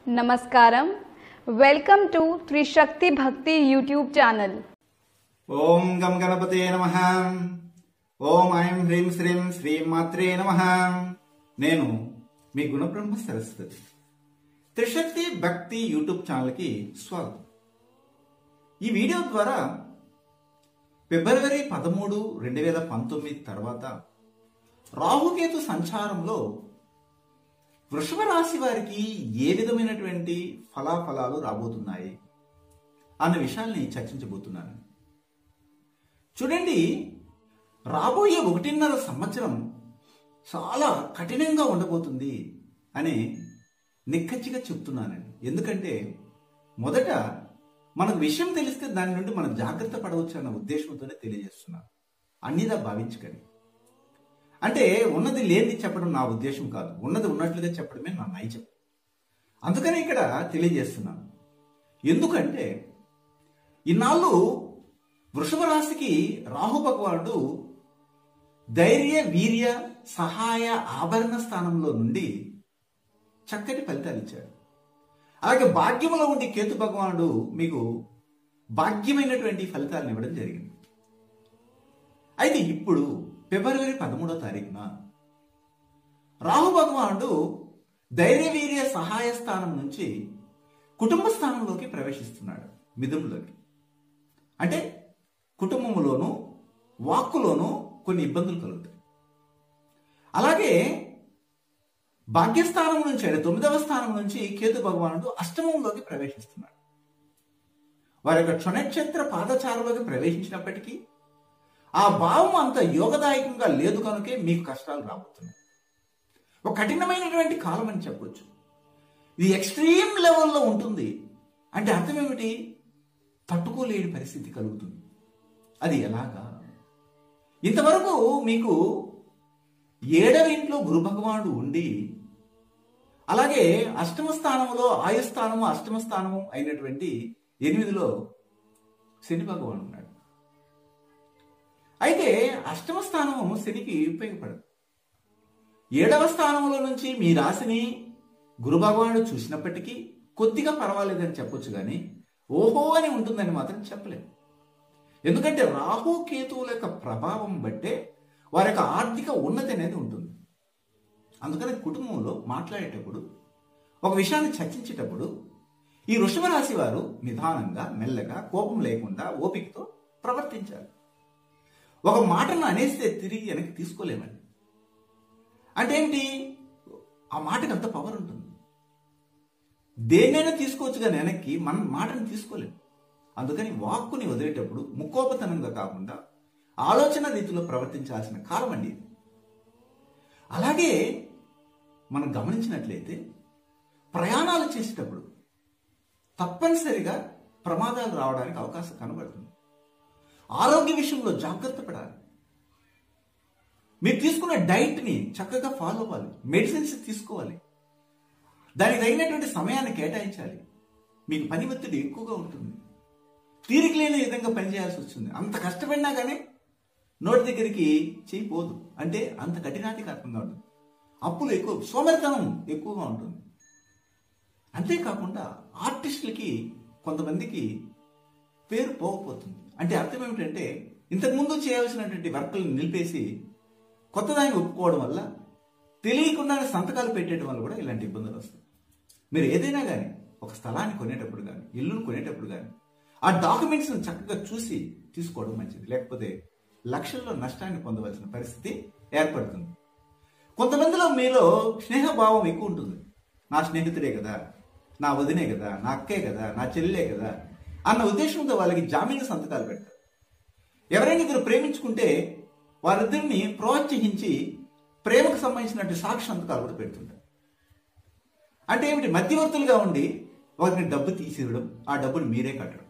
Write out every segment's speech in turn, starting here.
Namaskaram. Welcome to Trishakti Bhakti YouTube channel. ఓం గం గణపతే నమః. ఓం ఐం హ్రీం శ్రీం శ్రీ మాత్రే నమః. నేను మీ గుణబ్రహ్మ సరస్వతి. త్రిశక్తి భక్తి యూట్యూబ్ ఛానల్కి స్వాగతం. ఈ వీడియో ద్వారా ఫిబ్రవరి 13, 2019 తర్వాత రాహుకేతు సంచారంలో వృషభ రాశి వారికి ఏ విధమైనటువంటి ఫలాఫలాలు రాబోతున్నాయి అన్న విషయాల్ని చర్చించబోతున్నాను. చూడండి, రాబోయే 1.5 సంవత్సరం చాలా కఠినంగా ఉండబోతుంది అని నిక్కచ్చిగా చెప్తున్నానండి. ఎందుకంటే మొదట మనకు విషయం తెలిస్తే దాని నుండి మనం జాగ్రత్త పడవచ్చు అన్న ఉద్దేశంతోనే తెలియజేస్తున్నాను. అన్నిదా భావించకండి. అంటే ఉన్నది లేనిది చెప్పడం నా ఉద్దేశం కాదు, ఉన్నది ఉన్నట్లుగా చెప్పడమే నా నైజం. అందుకని ఇక్కడ తెలియజేస్తున్నాను. ఎందుకంటే ఇన్నాళ్ళు వృషభ రాశికి రాహు భగవానుడు ధైర్య వీర్య సహాయ ఆభరణ స్థానంలో నుండి చక్కటి ఫలితాలు ఇచ్చాడు. అలాగే భాగ్యంలో ఉండి కేతు భగవానుడు మీకు భాగ్యమైనటువంటి ఫలితాలను ఇవ్వడం జరిగింది. అయితే ఇప్పుడు ఫిబ్రవరి 13వ తారీఖున రాహు భగవానుడు ధైర్య వీర్య సహాయ స్థానం నుంచి కుటుంబ స్థానంలోకి ప్రవేశిస్తున్నాడు, మిథునంలోకి. అంటే కుటుంబంలోనూ వాక్కులోనూ కొన్ని ఇబ్బందులు కలుగుతాయి. అలాగే భాగ్యస్థానం నుంచి, అంటే 9వ స్థానం నుంచి కేతు భగవానుడు అష్టమంలోకి ప్రవేశిస్తున్నాడు. వారి యొక్క క్షణక్షేత్ర పాదచారులోకి ప్రవేశించినప్పటికీ ఆ భావం అంత యోగదాయకంగా లేదు కనుకే మీకు కష్టాలు రాబోతున్నాయి. ఒక కఠినమైనటువంటి కాలం అని చెప్పొచ్చు. ఇది ఎక్స్ట్రీమ్ లెవెల్లో ఉంటుంది. అంటే అర్థం ఏమిటి? తట్టుకోలేని పరిస్థితి కలుగుతుంది. అది ఎలాగా? ఇంతవరకు మీకు 7వ ఇంట్లో గురు భగవానుడు ఉండి, అలాగే అష్టమ స్థానంలో ఆయుస్థానము అష్టమ స్థానము అయినటువంటి 8లో శని భగవానుడు ఉన్నాడు. అయితే అష్టమ స్థానము శనికి ఉపయోగపడదు. 7వ స్థానంలో నుంచి మీ రాశిని గురు భగవానుడు చూసినప్పటికీ కొద్దిగా పర్వాలేదని చెప్పొచ్చు, కానీ ఓహో అని ఉంటుందని మాత్రం చెప్పలేము. ఎందుకంటే రాహు కేతువుల యొక్క ప్రభావం బట్టే వారి యొక్క ఆర్థిక ఉన్నతి అనేది ఉంటుంది. అందుకని కుటుంబంలో మాట్లాడేటప్పుడు, ఒక విషయాన్ని చర్చించేటప్పుడు ఈ వృషభ రాశి వారు నిదానంగా, మెల్లగా, కోపం లేకుండా, ఓపికతో ప్రవర్తించాలి. ఒక మాటను అనేస్తే తిరిగి వెనక్కి తీసుకోలేమండి. అంటే ఏంటి? ఆ మాటకి అంత పవర్ ఉంటుంది. దేన్నైనా తీసుకోవచ్చు, కానీ వెనక్కి మన మాటను తీసుకోలేము. అందుకని వాక్కుని వదిలేటప్పుడు ముక్కోపతనంగా కాకుండా ఆలోచన రీతిలో ప్రవర్తించాల్సిన కాలం అండి ఇది. అలాగే మనం గమనించినట్లయితే ప్రయాణాలు చేసేటప్పుడు తప్పనిసరిగా ప్రమాదాలు రావడానికి అవకాశం కనబడుతుంది. ఆరోగ్య విషయంలో జాగ్రత్త పడాలి. మీరు తీసుకున్న డైట్ని చక్కగా ఫాలో అవ్వాలి. మెడిసిన్స్ తీసుకోవాలి. దానికి తగినటువంటి సమయాన్ని కేటాయించాలి. మీకు పని ఒత్తిడి ఎక్కువగా ఉంటుంది. తీరిక లేని విధంగా పనిచేయాల్సి వస్తుంది. అంత కష్టపడినా కానీ నోటి దగ్గరికి చేయిపోదు. అంటే అంత కఠినాధికారంగా ఉంటుంది. అప్పులు ఎక్కువ, సోమరితనం ఎక్కువగా ఉంటుంది. అంతేకాకుండా ఆర్టిస్టులకి కొంతమందికి పేరు పోకపోతుంది. అంటే అర్థం ఏమిటంటే ఇంతకుముందు చేయాల్సినటువంటి వర్కులను నిలిపేసి కొత్త దాన్ని ఒప్పుకోవడం వల్ల, తెలియకుండానే సంతకాలు పెట్టడం వల్ల కూడా ఇలాంటి ఇబ్బందులు వస్తాయి. మీరు ఏదైనా కానీ ఒక స్థలాన్ని కొనేటప్పుడు కానీ, ఇల్లును కొనేటప్పుడు కానీ ఆ డాక్యుమెంట్స్ని చక్కగా చూసి తీసుకోవడం మంచిది. లేకపోతే లక్షల్లో నష్టాన్ని పొందవలసిన పరిస్థితి ఏర్పడుతుంది. కొంతమందిలో మీలో స్నేహభావం ఎక్కువ ఉంటుంది. నా స్నేహితుడే కదా, నా వదినే కదా, నా అక్కే కదా, నా చెల్లెలే కదా అన్న ఉద్దేశంతో వాళ్ళకి జామీను సంతకాలు పెడతారు. ఎవరైనా ఇద్దరు ప్రేమించుకుంటే వారిద్దరిని ప్రోత్సహించి ప్రేమకు సంబంధించినటువంటి సాక్షి సంతకాలు కూడా పెడుతుంటారు. అంటే ఏమిటి? మధ్యవర్తులుగా ఉండి వారిని డబ్బు తీసివ్వడం, ఆ డబ్బును మీరే కట్టడం,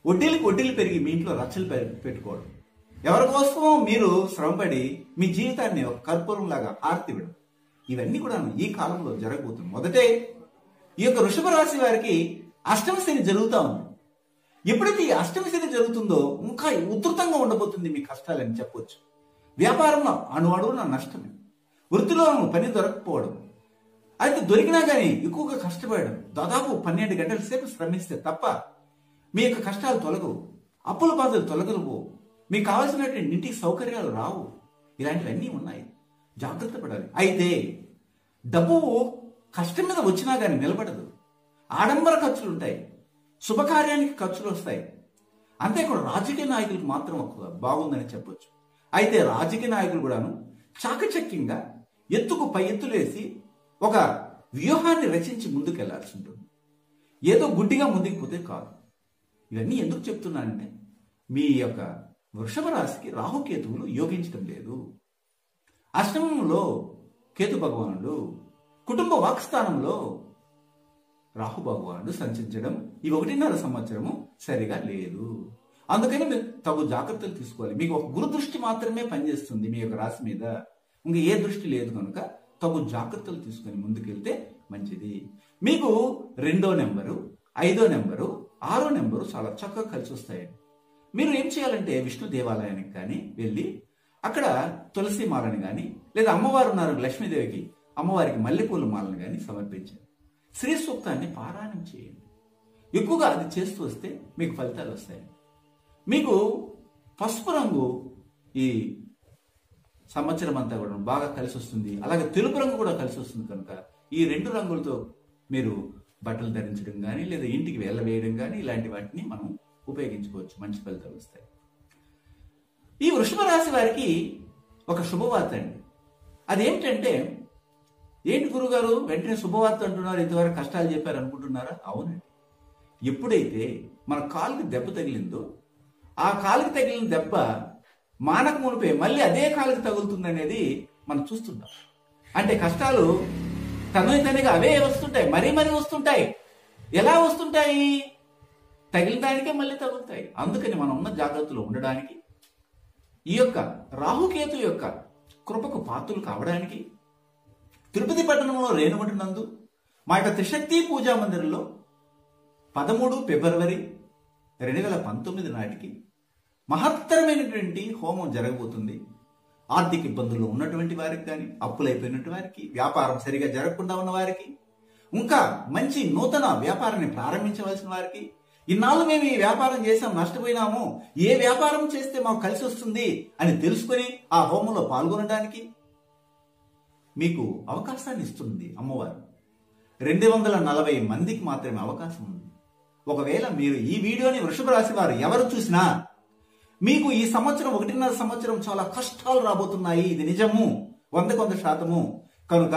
వడ్డీలకు వడ్డీలు పెరిగి మీ ఇంట్లో రచ్చలు పెట్టుకోవడం, ఎవరి కోసమో మీరు శ్రమపడి మీ జీవితాన్ని ఒక కర్పూరం లాగా ఆర్తివ్వడం, ఇవన్నీ కూడా ఈ కాలంలో జరగబోతుంది. మొదటే ఈ యొక్క వృషభ రాశి వారికి అష్టమ శని జరుగుతూ ఉంది. ఎప్పుడైతే ఈ అష్టమ శని జరుగుతుందో ఇంకా ఉధృతంగా ఉండబోతుంది మీ కష్టాలని చెప్పొచ్చు. వ్యాపారంలో అణువణువున నష్టమే, వృత్తిలో పని దొరకపోవడం, అయితే దొరికినా కానీ ఎక్కువగా కష్టపడడం, దాదాపు 12 గంటల సేపు శ్రమిస్తే తప్ప మీ యొక్క కష్టాలు తొలగవు, అప్పుల బాధలు తొలగలవు, మీకు కావాల్సినటువంటి ఇంటికి సౌకర్యాలు రావు. ఇలాంటివన్నీ ఉన్నాయి, జాగ్రత్త పడాలి. అయితే డబ్బు కష్టం మీద వచ్చినా కానీ నిలబడదు. ఆడంబర ఖర్చులు ఉంటాయి, శుభకార్యానికి ఖర్చులు వస్తాయి. అంతే కూడా రాజకీయ నాయకులకు మాత్రం బాగుందని చెప్పొచ్చు. అయితే రాజకీయ నాయకులు కూడాను చాకచక్యంగా ఎత్తుకు పై ఎత్తులు వేసి ఒక వ్యూహాన్ని రచించి ముందుకెళ్లాల్సి ఉంటుంది. ఏదో గుడ్డిగా ముందుకు పోతే కాదు. ఇవన్నీ ఎందుకు చెప్తున్నానంటే మీ యొక్క వృషభ రాశికి రాహుకేతువులు యోగించడం లేదు. అష్టమంలో కేతు భగవానుడు, కుటుంబ వాక్స్థానంలో రాహు భగవానుడు సంచరించడం ఈ 1.5 సంవత్సరము సరిగా లేదు. అందుకని మీరు తగు జాగ్రత్తలు తీసుకోవాలి. మీకు ఒక గురు దృష్టి మాత్రమే పనిచేస్తుంది మీ యొక్క రాశి మీద, ఇంకా ఏ దృష్టి లేదు కనుక తగు జాగ్రత్తలు తీసుకొని ముందుకెళ్తే మంచిది. మీకు 2వ నెంబరు, 5వ నెంబరు, 6వ నెంబరు చాలా చక్కగా కలిసి వస్తాయండి. మీరు ఏం చేయాలంటే విష్ణు దేవాలయానికి కానీ వెళ్ళి అక్కడ తులసి మాలని కానీ, లేదా అమ్మవారు ఉన్నారు లక్ష్మీదేవికి, అమ్మవారికి మల్లెపూల మాలను కానీ సమర్పించండి. శ్రీ సూక్తాన్ని పారాయణం చేయండి. ఎక్కువగా అది చేస్తూ వస్తే మీకు ఫలితాలు వస్తాయి. మీకు పసుపు రంగు ఈ సంవత్సరం అంతా కూడా బాగా కలిసి వస్తుంది. అలాగే తెలుపు రంగు కూడా కలిసి వస్తుంది కనుక ఈ 2 రంగులతో మీరు బట్టలు ధరించడం కానీ, లేదా ఇంటికి వెళ్ళవేయడం కానీ, ఇలాంటి వాటిని మనం ఉపయోగించుకోవచ్చు. మంచి ఫలితాలు వస్తాయి. ఈ వృషభ రాశి వారికి ఒక శుభవార్త అండి. అదేమిటంటే, ఏంటి గురుగారు వెంటనే శుభవార్త అంటున్నారు, ఇంతవరకు కష్టాలు చెప్పారు అనుకుంటున్నారా? అవునండి. ఎప్పుడైతే మన కాలుకి దెబ్బ తగిలిందో ఆ కాలుకి తగిలిన దెబ్బ మానక మునిపే మళ్ళీ అదే కాలుకి తగులుతుంది అనేది మనం చూస్తుంటాం. అంటే కష్టాలు తనగా అవే వస్తుంటాయి, మరీ వస్తుంటాయి. ఎలా వస్తుంటాయి? తగిలిన దానికే మళ్ళీ తగులుతాయి. అందుకని మనం ఉన్న జాగ్రత్తలో ఉండడానికి, ఈ యొక్క రాహుకేతు యొక్క కృపకు పాత్రలు కావడానికి తిరుపతి పట్టణంలో రేణుగుంట నందు మా యొక్క త్రిశక్తి పూజా మందిరంలో 13 ఫిబ్రవరి 2019 నాటికి మహత్తరమైనటువంటి హోమం జరగబోతుంది. ఆర్థిక ఇబ్బందుల్లో ఉన్నటువంటి వారికి కానీ, అప్పులైపోయినటువంటి వారికి, వ్యాపారం సరిగా జరగకుండా ఉన్న వారికి, ఇంకా మంచి నూతన వ్యాపారాన్ని ప్రారంభించవలసిన వారికి, ఇన్నాళ్ళు మేము ఈ వ్యాపారం చేసాం నష్టపోయినాము, ఏ వ్యాపారం చేస్తే మాకు కలిసి వస్తుంది అని తెలుసుకొని ఆ హోమంలో పాల్గొనడానికి మీకు అవకాశాన్ని ఇస్తుంది అమ్మవారు. 240 మందికి మాత్రమే అవకాశం ఉంది. ఒకవేళ మీరు ఈ వీడియోని వృషభ రాశి వారు ఎవరు చూసినా మీకు ఈ సంవత్సరం 1.5 సంవత్సరం చాలా కష్టాలు రాబోతున్నాయి, ఇది నిజము, 100% కనుక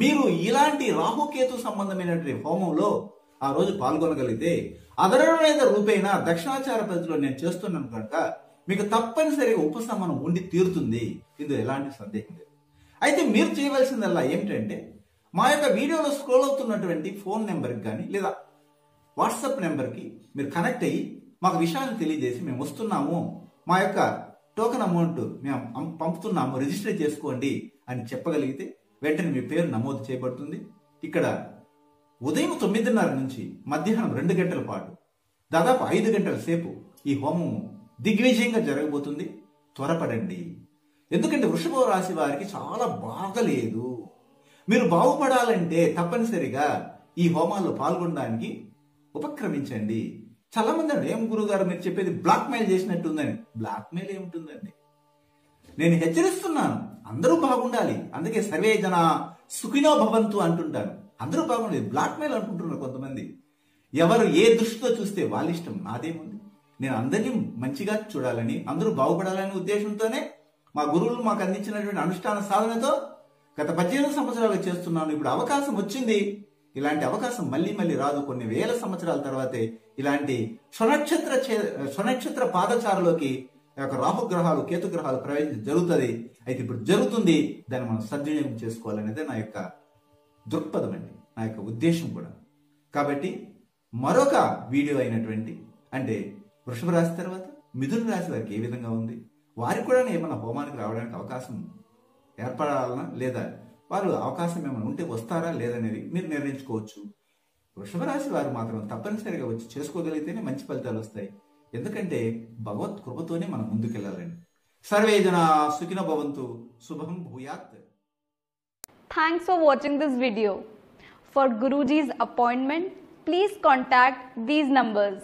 మీరు ఇలాంటి రాహుకేతు సంబంధమైనటువంటి హోమంలో ఆ రోజు పాల్గొనగలిగితే అదరమైన రూపేణ దక్షిణాచార పద్ధతిలో నేను చేస్తున్నాను కనుక మీకు తప్పనిసరిగా ఉపశమనం ఉండి తీరుతుంది. ఇందులో ఎలాంటి సందేహం లేదు. అయితే మీరు చేయవలసిందల్లా ఏమిటంటే, మా యొక్క వీడియోలో స్క్రోల్ అవుతున్నటువంటి ఫోన్ నెంబర్కి కానీ, లేదా వాట్సాప్ నెంబర్కి మీరు కనెక్ట్ అయ్యి మాకు విషయాన్ని తెలియజేసి మేము వస్తున్నాము, మా యొక్క టోకెన్ అమౌంట్ మేము పంపుతున్నాము, రిజిస్టర్ చేసుకోండి అని చెప్పగలిగితే వెంటనే మీ పేరు నమోదు చేయబడుతుంది. ఇక్కడ ఉదయం 9:30 నుంచి మధ్యాహ్నం 2 గంటల పాటు దాదాపు 5 గంటల సేపు ఈ హోమం దిగ్విజయంగా జరగబోతుంది. త్వరపడండి. ఎందుకంటే వృషభ రాశి వారికి చాలా బాగలేదు. మీరు బాగుపడాలంటే తప్పనిసరిగా ఈ హోమాల్లో పాల్గొనడానికి ఉపక్రమించండి. చాలా మంది అండి, ఏం గురుగారు మీరు చెప్పేది బ్లాక్ మెయిల్ చేసినట్టుందని. బ్లాక్ మెయిల్ ఏముంటుందండి? నేను హెచ్చరిస్తున్నాను, అందరూ బాగుండాలి. అందుకే సర్వే జన సుఖినో భవంతు అంటుంటాను. అందరూ బాగుండేది. బ్లాక్ మెయిల్ అనుకుంటున్నారు కొంతమంది. ఎవరు ఏ దృష్టితో చూస్తే వాళ్ళ ఇష్టం, నాదేముంది. నేను అందరినీ మంచిగా చూడాలని, అందరూ బాగుపడాలనే ఉద్దేశంతోనే మా గురువులు మాకు అందించినటువంటి అనుష్ఠాన సాధనతో గత 18 సంవత్సరాలు చేస్తున్నాను. ఇప్పుడు అవకాశం వచ్చింది. ఇలాంటి అవకాశం మళ్ళీ రాదు. కొన్ని వేల సంవత్సరాల తర్వాతే ఇలాంటి స్వనక్షత్ర పాదచారులోకి రాహుగ్రహాలు, కేతుగ్రహాలు ప్రవేశం జరుగుతుంది. అయితే ఇప్పుడు జరుగుతుంది. దాన్ని మనం సద్వినియోగం చేసుకోవాలనేదే నా యొక్క దృక్పథం అండి, నా యొక్క ఉద్దేశం కూడా. కాబట్టి మరొక వీడియో అయినటువంటి, అంటే వృషభ రాశి తర్వాత మిథున రాశి వారికి ఏ విధంగా ఉంది, వారికి కూడా ఏమైనా హోమానికి రావడానికి అవకాశం ఏర్పడాలన్నా, లేదా వారు అవకాశం ఏమైనా ఉంటే వస్తారా లేదనేది మీరు నిర్ణయించుకోవచ్చు. వృషభ రాశి వారు మాత్రం తప్పనిసరిగా వచ్చి చేసుకోగలిగితేనే మంచి ఫలితాలు వస్తాయి. ఎందుకంటే భగవత్ కృపతోనే మనం ముందుకెళ్ళాలండి. సర్వే జనా సుఖినో భవంతు. శుభం భూయాత్. Thanks for watching this video. For Guruji's appointment, please contact these numbers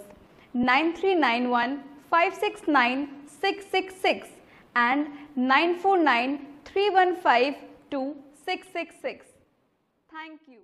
9391 569 666 and 949 315 2666. Thank you.